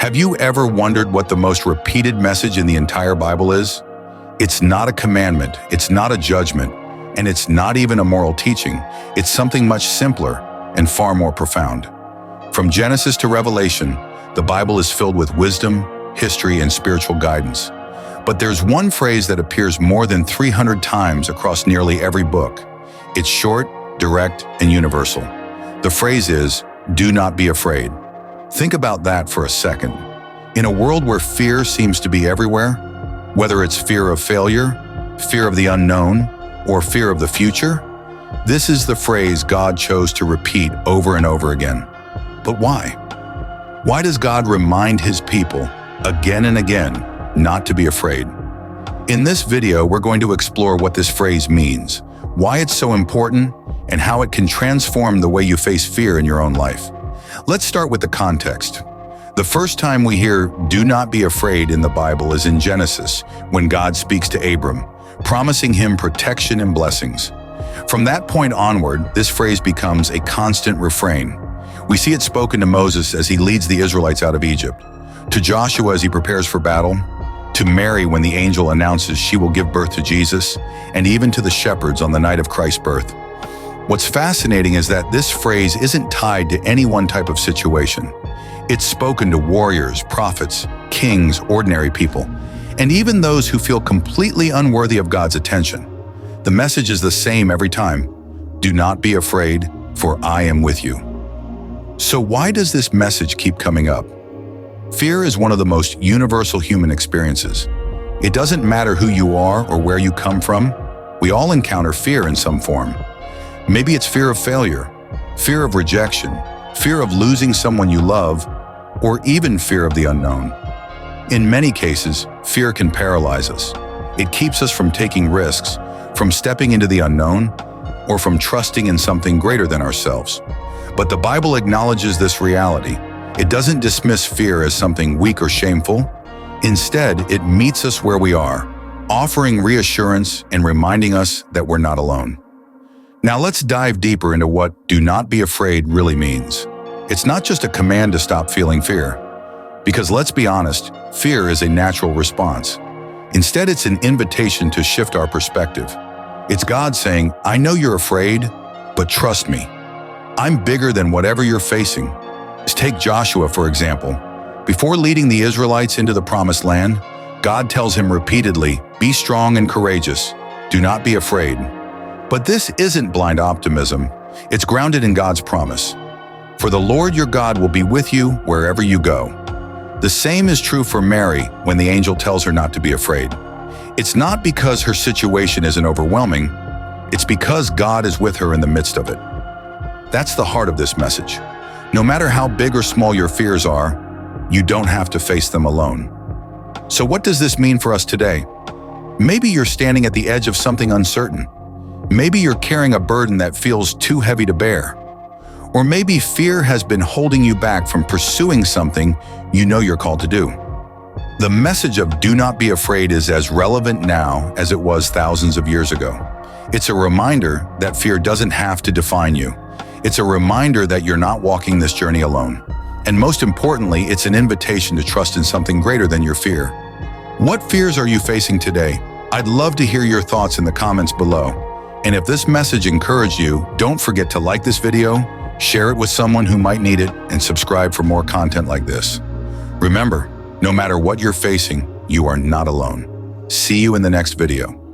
Have you ever wondered what the most repeated message in the entire Bible is? It's not a commandment, it's not a judgment, and it's not even a moral teaching. It's something much simpler and far more profound. From Genesis to Revelation, the Bible is filled with wisdom, history, and spiritual guidance. But there's one phrase that appears more than 300 times across nearly every book. It's short, direct, and universal. The phrase is, "Do not be afraid." Think about that for a second. In a world where fear seems to be everywhere, whether it's fear of failure, fear of the unknown, or fear of the future, this is the phrase God chose to repeat over and over again. But why? Why does God remind His people again and again not to be afraid? In this video, we're going to explore what this phrase means, why it's so important, and how it can transform the way you face fear in your own life. Let's start with the context. The first time we hear "do not be afraid" in the Bible is in Genesis, when God speaks to Abram, promising him protection and blessings. From that point onward, this phrase becomes a constant refrain. We see it spoken to Moses as he leads the Israelites out of Egypt, to Joshua as he prepares for battle, to Mary when the angel announces she will give birth to Jesus, and even to the shepherds on the night of Christ's birth. What's fascinating is that this phrase isn't tied to any one type of situation. It's spoken to warriors, prophets, kings, ordinary people, and even those who feel completely unworthy of God's attention. The message is the same every time. Do not be afraid, for I am with you. So why does this message keep coming up? Fear is one of the most universal human experiences. It doesn't matter who you are or where you come from. We all encounter fear in some form. Maybe it's fear of failure, fear of rejection, fear of losing someone you love, or even fear of the unknown. In many cases, fear can paralyze us. It keeps us from taking risks, from stepping into the unknown, or from trusting in something greater than ourselves. But the Bible acknowledges this reality. It doesn't dismiss fear as something weak or shameful. Instead, it meets us where we are, offering reassurance and reminding us that we're not alone. Now let's dive deeper into what "do not be afraid" really means. It's not just a command to stop feeling fear. Because let's be honest, fear is a natural response. Instead, it's an invitation to shift our perspective. It's God saying, "I know you're afraid, but trust me. I'm bigger than whatever you're facing." Just take Joshua, for example. Before leading the Israelites into the Promised Land, God tells him repeatedly, "Be strong and courageous. Do not be afraid." But this isn't blind optimism. It's grounded in God's promise. For the Lord your God will be with you wherever you go. The same is true for Mary when the angel tells her not to be afraid. It's not because her situation isn't overwhelming. It's because God is with her in the midst of it. That's the heart of this message. No matter how big or small your fears are, you don't have to face them alone. So what does this mean for us today? Maybe you're standing at the edge of something uncertain. Maybe you're carrying a burden that feels too heavy to bear. Or maybe fear has been holding you back from pursuing something you know you're called to do. The message of "do not be afraid" is as relevant now as it was thousands of years ago. It's a reminder that fear doesn't have to define you. It's a reminder that you're not walking this journey alone. And most importantly, it's an invitation to trust in something greater than your fear. What fears are you facing today? I'd love to hear your thoughts in the comments below. And if this message encouraged you, don't forget to like this video, share it with someone who might need it, and subscribe for more content like this. Remember, no matter what you're facing, you are not alone. See you in the next video.